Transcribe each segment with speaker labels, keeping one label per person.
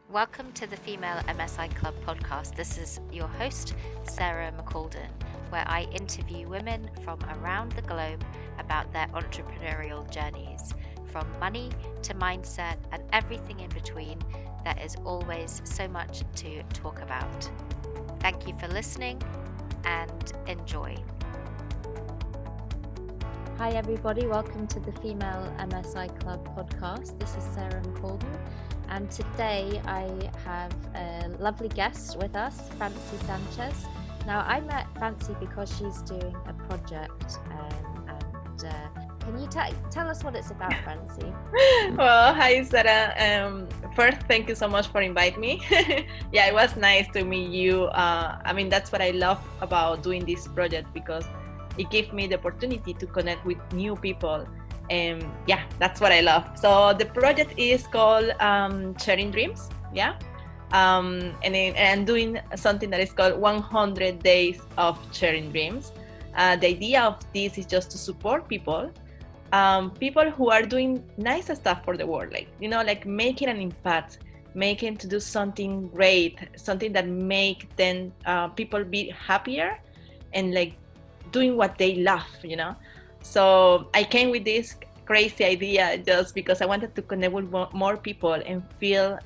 Speaker 1: Welcome to the Female MSI Club podcast. This is your host, Sarah McCalden, where I interview women from around the globe about their entrepreneurial journeys, from money to mindset and everything in between. There is always so much to talk about. Thank you for listening and enjoy. Hi everybody, welcome to the Female MSI Club podcast. This is Sarah McCalden. And today I have a lovely guest with us, Francy Sanchez. Now, I met Francy because she's doing a project, can you tell us what it's about, Francy?
Speaker 2: Well, hi, Sarah. First, thank you so much for inviting me. Yeah, it was nice to meet you. That's what I love about doing this project because it gives me the opportunity to connect with new people. Yeah, that's what I love. So the project is called Sharing Dreams. Yeah. And I'm doing something that is called 100 Days of Sharing Dreams. The idea of this is just to support people who are doing nice stuff for the world, like making an impact, making to do something great, something that make them people be happier and like doing what they love. So I came with this crazy idea just because I wanted to connect with more people and feel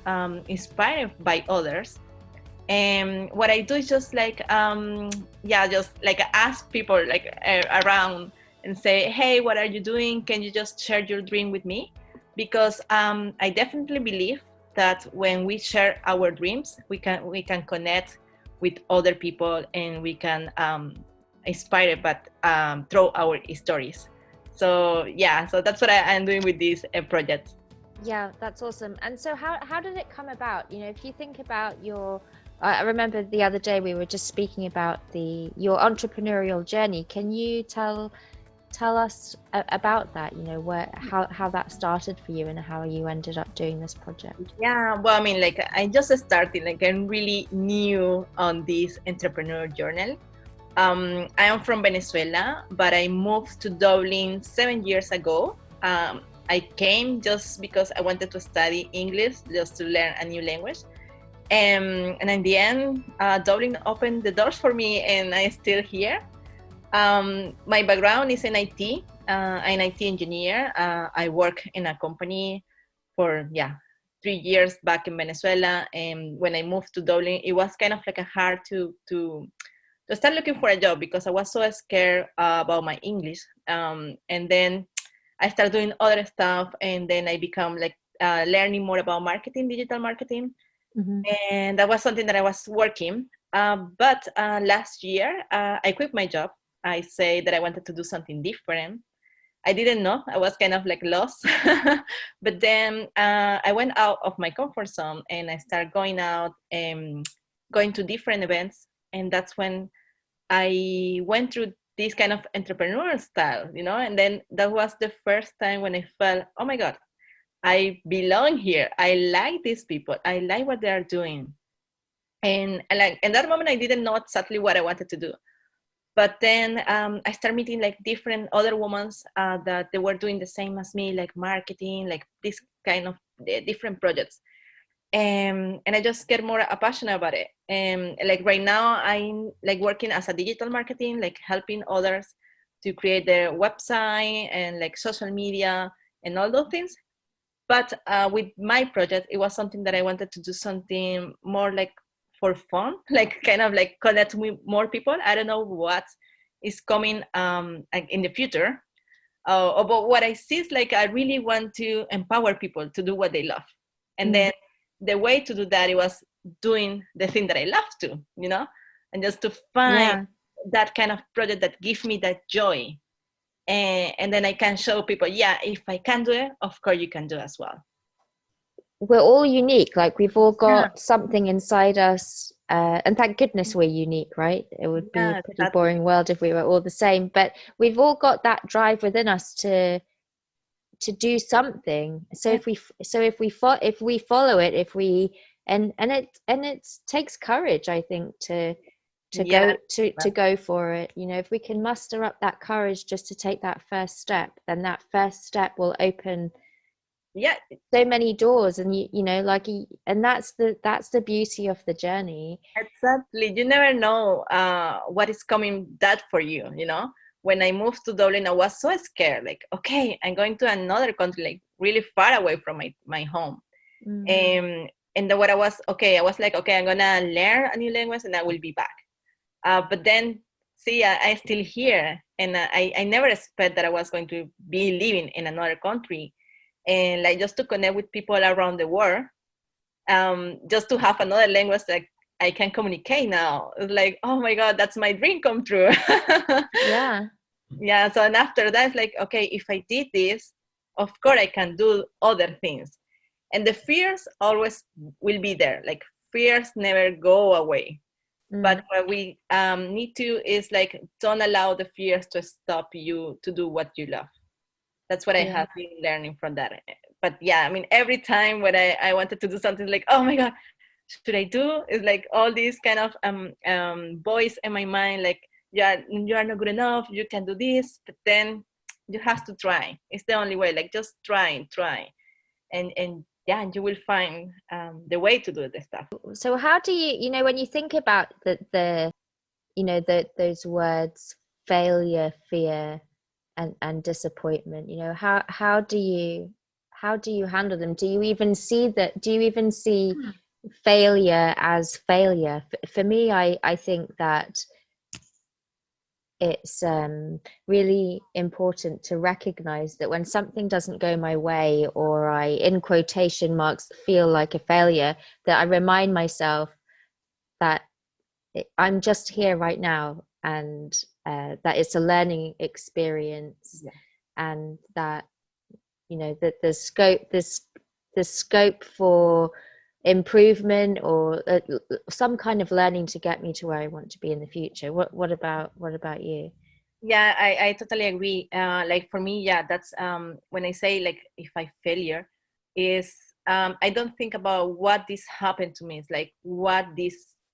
Speaker 2: inspired by others. And what I do is just ask people around and say, hey, what are you doing? Can you just share your dream with me? Because I definitely believe that when we share our dreams, we can connect with other people and we can inspire but through our stories. So that's what I'm doing with this project.
Speaker 1: Yeah, that's awesome. And so how did it come about? If you think about I remember the other day we were just speaking about your entrepreneurial journey. Can you tell us about that, how that started for you and how you ended up doing this project?
Speaker 2: Yeah, well, I just started, I'm really new on this entrepreneur journey. I am from Venezuela, but I moved to Dublin 7 years ago. I came just because I wanted to study English, just to learn a new language. And in the end, Dublin opened the doors for me, and I'm still here. My background is in IT. I'm an IT engineer. I work in a company for 3 years back in Venezuela. And when I moved to Dublin, it was kind of like a hard to start looking for a job because I was so scared about my English. And then I started doing other stuff, and then I become learning more about marketing, digital marketing. Mm-hmm. And that was something that I was working. But last year, I quit my job. I say that I wanted to do something different. I didn't know. I was kind of lost. But then I went out of my comfort zone and I started going out and going to different events. And that's when I went through this kind of entrepreneurial style, and then that was the first time when I felt, oh my God, I belong here. I like these people. I like what they are doing. And in that moment, I didn't know exactly what I wanted to do. But then I started meeting different other women that they were doing the same as me, like marketing, like this kind of different projects. And I just get more passionate about it. And right now, I'm working as a digital marketing, helping others to create their website and social media and all those things. But with my project, it was something that I wanted to do something more for fun, connect with more people. I don't know what is coming in the future. But what I see is I really want to empower people to do what they love. And then the way to do that, it was doing the thing that I love to, and just to find that kind of project that gives me that joy. And then I can show people, if I can do it, of course you can do as well.
Speaker 1: We're all unique. We've all got something inside us. And thank goodness we're unique, right? It would be a pretty boring world if we were all the same. But we've all got that drive within us to do something. So if we follow it, and it takes courage, I think, to go for it. If we can muster up that courage just to take that first step, then that first step will open
Speaker 2: yeah,
Speaker 1: so many doors, and you know, like, and that's the beauty of the journey.
Speaker 2: exactly. You never know what is coming that for you, you know. When I moved to Dublin, I was so scared, like, okay, I'm going to another country, like really far away from my home. And then what I was, okay, I was like, okay, I'm gonna learn a new language and I will be back. But then, see, I still here, and I never expect that I was going to be living in another country, and like just to connect with people around the world, just to have another language that I can communicate now. It's like, oh my God, that's my dream come true.
Speaker 1: Yeah.
Speaker 2: Yeah. So and after that, it's like, okay, if I did this, of course I can do other things, and the fears always will be there. Like fears never go away. But what we need to is like, don't allow the fears to stop you to do what you love. That's what I have been learning from that. But yeah, I mean, every time when I wanted to do something, like, oh my God, should I do? It's like all these kind of voice in my mind, like, yeah, you are not good enough, you can do this, but then you have to try. It's the only way. Like, just try, and yeah, you will find the way to do the stuff.
Speaker 1: So how do you know, when you think about the you know, those words, failure, fear, and disappointment, you know, how do you handle them? Do you even see failure as failure? For me, I think that it's really important to recognize that when something doesn't go my way, or I, in quotation marks, feel like a failure, that I remind myself that I'm just here right now, and that it's a learning experience, and that, you know, that the scope for improvement, or some kind of learning to get me to where I want to be in the future. What about you?
Speaker 2: Yeah, I totally agree. Like for me, yeah, that's when I say, like, if I failure is, I don't think about what this happened to me. It's like what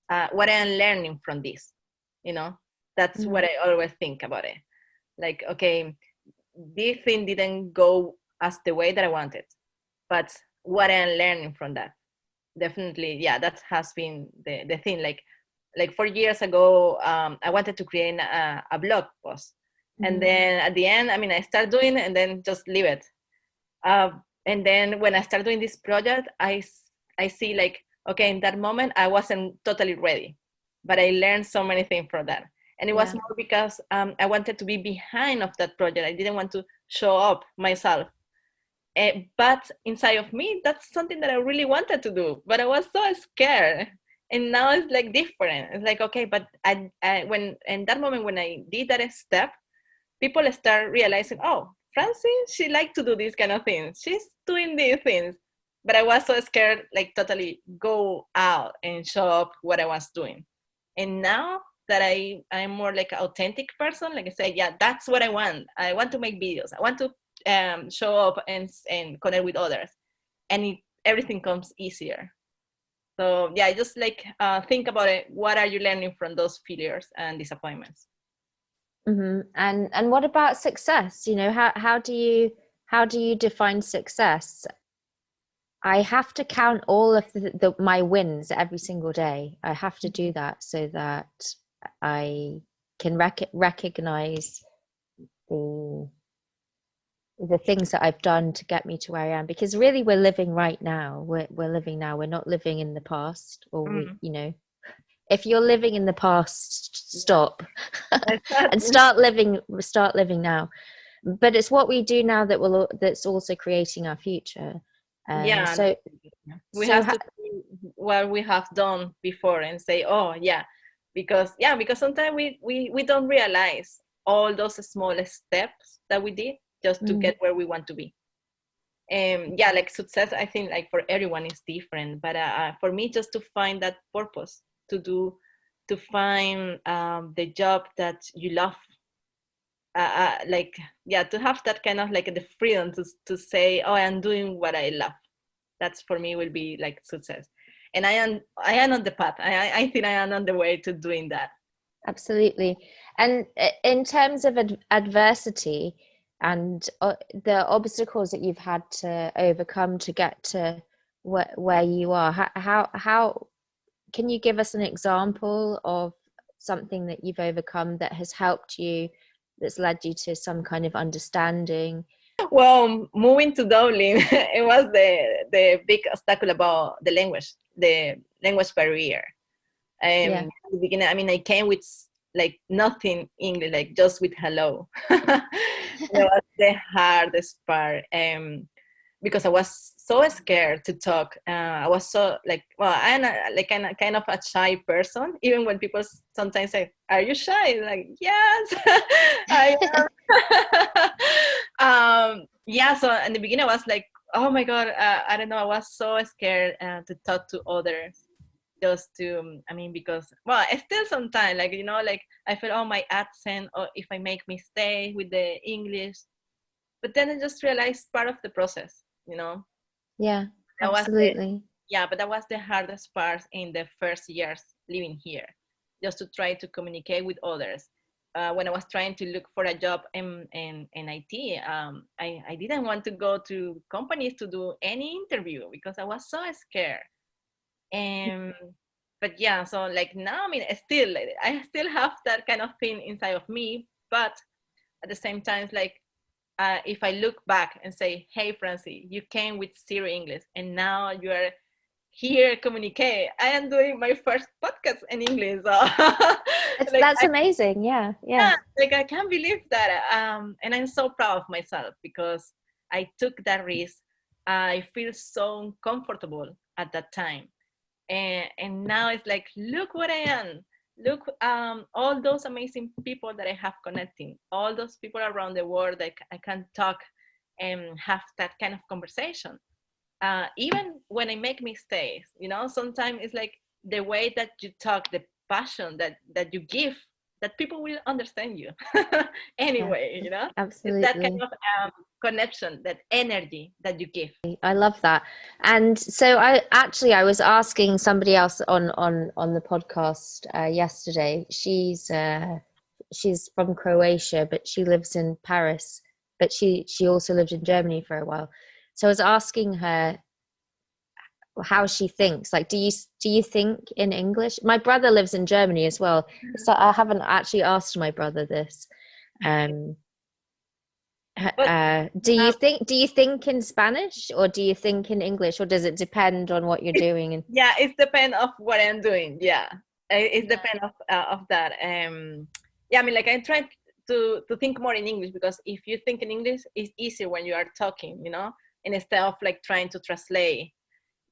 Speaker 2: I am learning from this, you know. That's what I always think about it. Like, okay, this thing didn't go as the way that I wanted, but what I am learning from that. Definitely, yeah, that has been the thing. Like 4 years ago, I wanted to create a blog post, and then at the end, I mean, I start doing it and then just leave it. And then when I start doing this project, I see, like, okay, in that moment I wasn't totally ready, but I learned so many things from that. And it was more because I wanted to be behind of that project. I didn't want to show up myself. But inside of me, that's something that I really wanted to do, but I was so scared. And now it's like different. It's like, okay, but when in that moment when I did that step, people start realizing, oh, Francy, she liked to do these kind of things. She's doing these things. But I was so scared, like totally go out and show up what I was doing. And now that I'm more like an authentic person, like I say, yeah, that's what I want. I want to make videos. I want to show up and connect with others. And everything comes easier. So yeah, just like think about it. What are you learning from those failures and disappointments?
Speaker 1: And what about success? You know, how do you define success? I have to count all of my wins every single day. I have to do that so that I can recognize the things that I've done to get me to where I am. Because really, we're living right now. We're living now. We're not living in the past, or we, you know, if you're living in the past, stop and start living now. But it's what we do now that's also creating our future.
Speaker 2: Yeah,
Speaker 1: So
Speaker 2: we have to see what we have done before and say, oh yeah, because sometimes we don't realize all those small steps that we did just to get where we want to be. And yeah, like success, I think like for everyone is different, but for me, just to find that purpose to find the job that you love, like, yeah, to have that kind of like the freedom to say, oh, I'm doing what I love. That's for me will be like success. And I am on the path. I think I am on the way to doing that.
Speaker 1: Absolutely. And in terms of adversity, and the obstacles that you've had to overcome to get to where you are. How can you give us an example of something that you've overcome that has helped you, that's led you to some kind of understanding?
Speaker 2: Well, moving to Dublin, it was the big obstacle about the language barrier.
Speaker 1: Yeah.
Speaker 2: At the beginning, I mean, I came with like nothing English, like just with hello. That was the hardest part, because I was so scared to talk. I was so like, well, I'm like kind of a shy person. Even when people sometimes say, "Are you shy?" Like, yes, I am. Yeah. So in the beginning, I was like, oh my god, I don't know. I was so scared to talk to others, just to I mean, because well, I still sometimes like, you know, like I feel, oh, my accent, or if I make mistake with the English, but then I just realized part of the process, you know.
Speaker 1: Yeah,
Speaker 2: That was the
Speaker 1: absolutely.
Speaker 2: Yeah, but that was the hardest part in the first years living here, just to try to communicate with others. When I was trying to look for a job in IT, I didn't want to go to companies to do any interview because I was so scared. Um, but yeah, so like now, I mean, I still have that kind of thing inside of me, but at the same time, it's like, if I look back and say, hey, Francie, you came with zero English and now you are here communicate. I am doing my first podcast in English. So
Speaker 1: That's amazing. Yeah, yeah.
Speaker 2: yeah, like I can't believe that. And I'm so proud of myself because I took that risk. I feel so comfortable at that time. And now it's like, look what I am. Look, all those amazing people that I have connecting, all those people around the world that I can talk and have that kind of conversation. Even when I make mistakes, you know, sometimes it's like the way that you talk, the passion that you give, that people will understand you
Speaker 1: Yeah,
Speaker 2: anyway, you know. It's that kind
Speaker 1: absolutely.
Speaker 2: of connection, that energy that you give.
Speaker 1: I love that. And so I was asking somebody else on the podcast yesterday. She's from Croatia, but she lives in Paris, but she also lived in Germany for a while. So I was asking her how she thinks. Like, do you think in English? My brother lives in Germany as well. So I haven't actually asked my brother this. Um,
Speaker 2: But
Speaker 1: do you think in Spanish, or do you think in English, or does it depend on what you're doing? And
Speaker 2: yeah, it's depend of what I'm doing. Yeah, it's
Speaker 1: yeah,
Speaker 2: depend of that. Yeah, I mean, like I try to think more in English, because if you think in English, it's easier when you are talking, you know, instead of like trying to translate.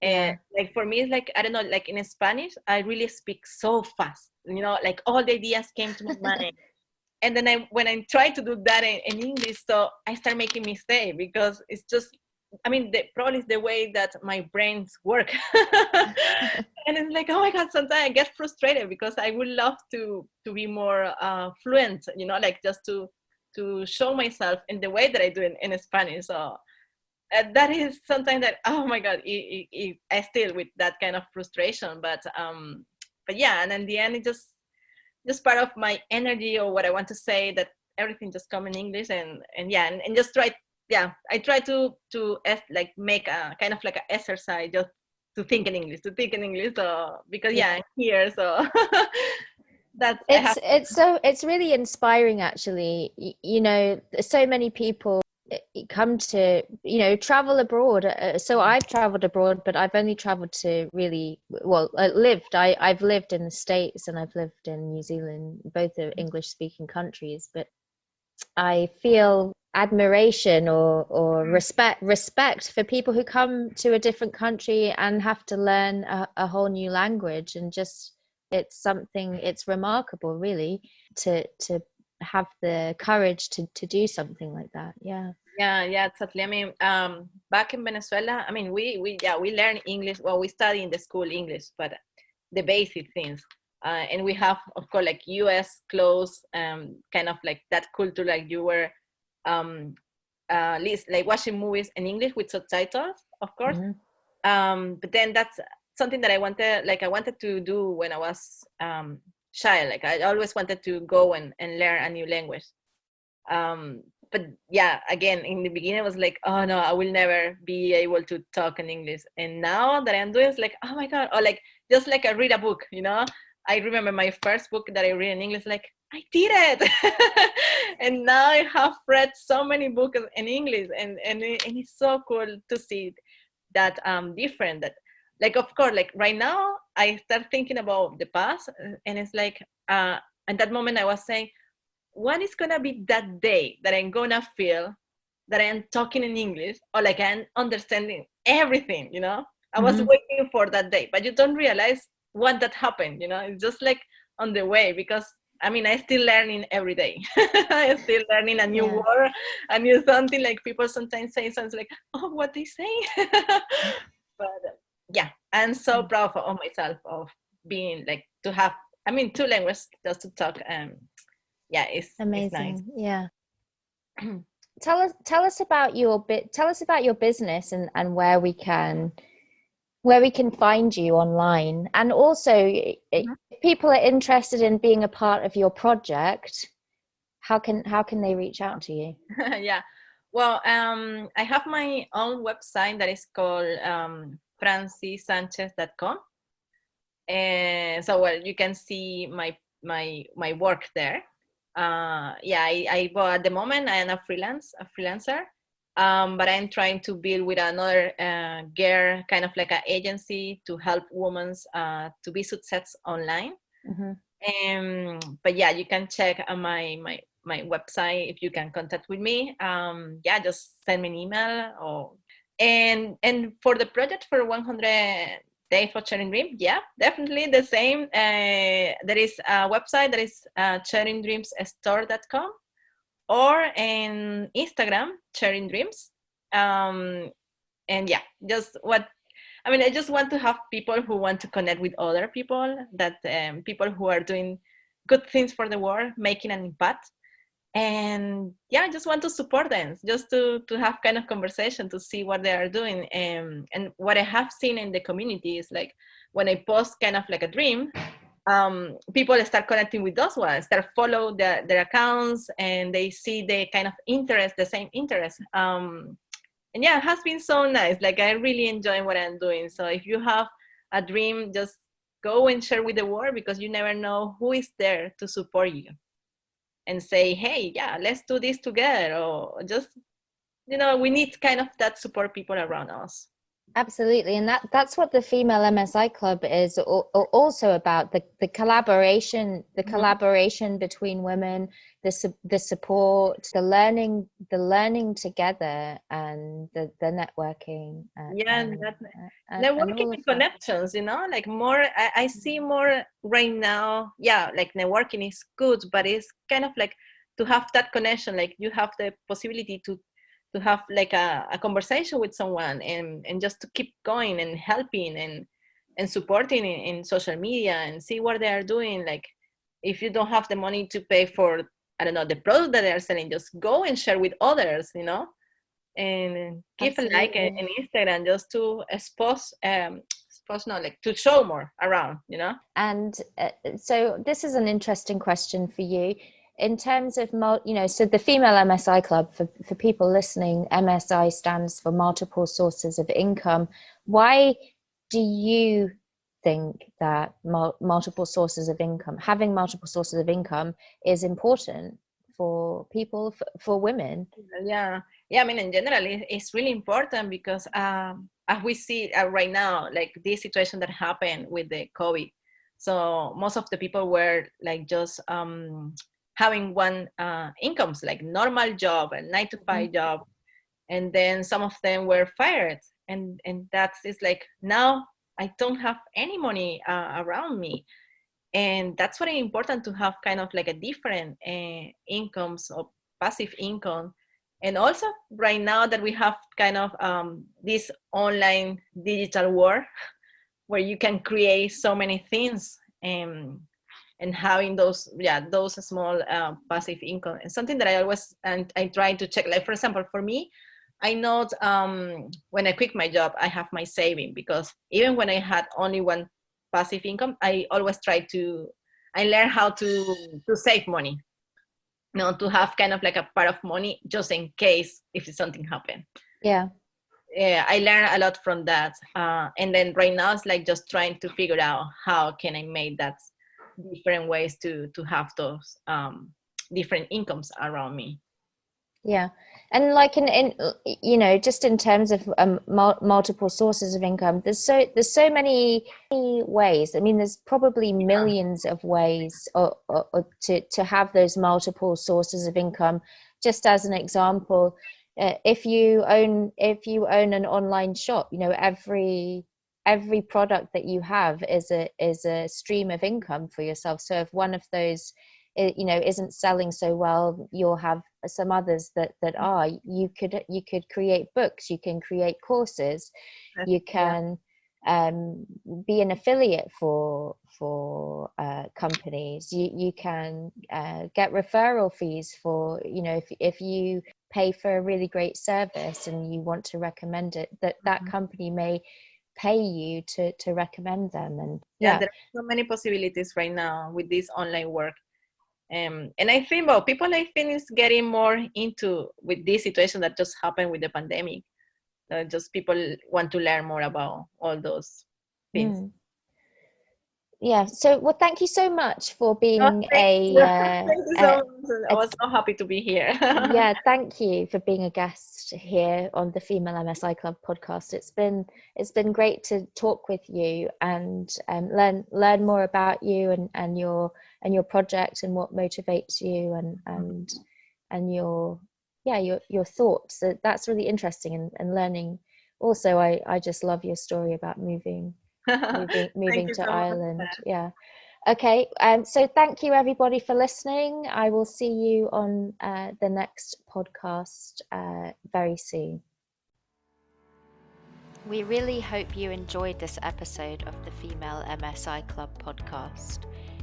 Speaker 2: And
Speaker 1: yeah,
Speaker 2: like for me, it's like, I don't know, like in Spanish, I really speak so fast, you know, like all the ideas came to my mind. And then when I try to do that in English, so I start making mistakes, because it's just, I mean, probably the way that my brains work. And it's like, oh my god, sometimes I get frustrated because I would love to be more fluent, you know, like just to show myself in the way that I do in Spanish. So that is sometimes that, oh my god, I still with that kind of frustration. But yeah, and in the end, it just part of my energy or what I want to say, that everything just come in English. And yeah, and just try, yeah, I try to like make a kind of like an exercise, just to think in English, so because
Speaker 1: yeah.
Speaker 2: yeah, I'm here, so that's I have.
Speaker 1: It's really inspiring, actually. So many people come to travel abroad. So I've traveled abroad, but I've only traveled to really, well, I've lived in the States and I've lived in New Zealand. Both are English speaking countries, but I feel admiration or respect for people who come to a different country and have to learn a whole new language. And just, it's remarkable, really, to have the courage to do something like that. Yeah.
Speaker 2: Yeah, exactly. I mean, back in Venezuela, I mean, we learn English. Well, we study in the school English, but the basic things. And we have, of course, like U.S. clothes, kind of like that culture, like you were, least like watching movies in English with subtitles, of course.
Speaker 1: Mm-hmm.
Speaker 2: But then that's something that I wanted to do when I was child. Like I always wanted to go and learn a new language. but yeah, again, in the beginning, I was like, oh no, I will never be able to talk in English. And now that I'm doing, it's like, oh my God, or like, just like I read a book, you know? I remember my first book that I read in English, like, I did it. And now I have read so many books in English, and it's so cool to see that different that, like, of course, like right now I start thinking about the past, and it's like at that moment I was saying, when is gonna be that day that I'm gonna feel that I'm talking in English, or like I'm understanding everything, you know? I was waiting for that day, but you don't realize when that happened, you know? It's just like on the way, because I mean, I'm still learning every day. I'm still learning a new word, a new something. Like people sometimes say something like, oh, what they say. But yeah, I'm so proud of myself of being like, to have, I mean, two languages just to talk. Yeah, it's
Speaker 1: Amazing.
Speaker 2: it's nice.
Speaker 1: Yeah. Tell us about your business, and where we can find you online, and also if people are interested in being a part of your project, how can they reach out to you?
Speaker 2: Yeah, well, I have my own website that is called francysanchez.com, and so, well, you can see my work there. Yeah, well, at the moment I am a freelancer, but I'm trying to build with another girl, kind of like an agency to help women to be success online. But yeah, you can check my website if you can contact with me. Yeah, just send me an email, or and for the project for 100 Day for Sharing Dream, yeah, definitely the same. There is a website that is sharingdreamsstore.com, or in Instagram, Sharing Dreams. And yeah, just what I mean, I just want to have people who want to connect with other people, that people who are doing good things for the world, making an impact. And yeah, I just want to support them, just to have kind of conversation, to see what they are doing. And what I have seen in the community is like, when I post kind of like a dream, people start connecting with those ones, start follow their accounts, and they see the kind of interest, the same interest. And yeah, it has been so nice. Like, I really enjoy what I'm doing. So if you have a dream, just go and share with the world, because you never know who is there to support you and say, hey, yeah, let's do this together. Or just, we need kind of that support people around us.
Speaker 1: Absolutely. And that's what the Female MSI Club is also about, the collaboration, collaboration between women, the support, the learning together, and the networking.
Speaker 2: Networking and connections, like more, I see more right now. Yeah, like networking is good, but it's kind of like to have that connection, like you have the possibility to have like a conversation with someone, and just to keep going and helping and supporting in social media, and see what they are doing. Like, if you don't have the money to pay for, I don't know, the product that they are selling, just go and share with others, and give a like in Instagram, just to expose like to show more around,
Speaker 1: And so this is an interesting question for you. In terms of, so the Female MSI Club, for people listening, MSI stands for multiple sources of income. Why do you think that multiple sources of income, having multiple sources of income, is important for people, for women?
Speaker 2: Yeah. I mean, in general, it's really important, because as we see right now, like this situation that happened with the COVID, so most of the people were like just having one incomes, like normal job, a 9-to-5 job, and then some of them were fired, and that's, it's like, now I don't have any money around me. And that's very important, to have kind of like a different incomes, or passive income. And also right now that we have kind of this online digital world, where you can create so many things, and having those small passive income. And something that I always, and I try to check, like, for example, for me, I know when I quit my job, I have my saving, because even when I had only one passive income, I always I learn how to save money. to have kind of like a pot of money just in case if something happened.
Speaker 1: Yeah.
Speaker 2: I learned a lot from that. And then right now it's like just trying to figure out how can I make that different ways to have those different incomes around me.
Speaker 1: Yeah. And like in just in terms of multiple sources of income, there's so many ways. I mean, there's probably millions of ways or to have those multiple sources of income. Just as an example, if you own an online shop, every product that you have is a stream of income for yourself. So if one of those isn't selling so well, you'll have some others that are. You could create books, you can create courses, you can be an affiliate for companies. You can get referral fees for, if you pay for a really great service and you want to recommend it, that company may pay you to recommend them. And
Speaker 2: there are so many possibilities right now with this online work. And I think, people is getting more into with this situation that just happened with the pandemic. Just people want to learn more about all those things.
Speaker 1: Yeah. So, well, thank you so much for being
Speaker 2: thank you so much. I was so happy to be here.
Speaker 1: Yeah, thank you for being a guest here on the Female MSI Club podcast. It's been great to talk with you and learn more about you and your project and what motivates you and your thoughts. So that's really interesting and learning. Also, I just love your story about moving to Ireland. Yeah. Okay, so thank you everybody for listening. I will see you on the next podcast very soon. We really hope you enjoyed this episode of the Female MSI Club podcast.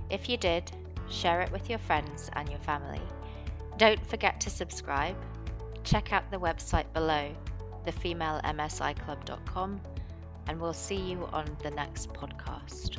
Speaker 1: If you did, share it with your friends and your family. Don't forget to subscribe. Check out the website below, thefemalemsiclub.com, and we'll see you on the next podcast.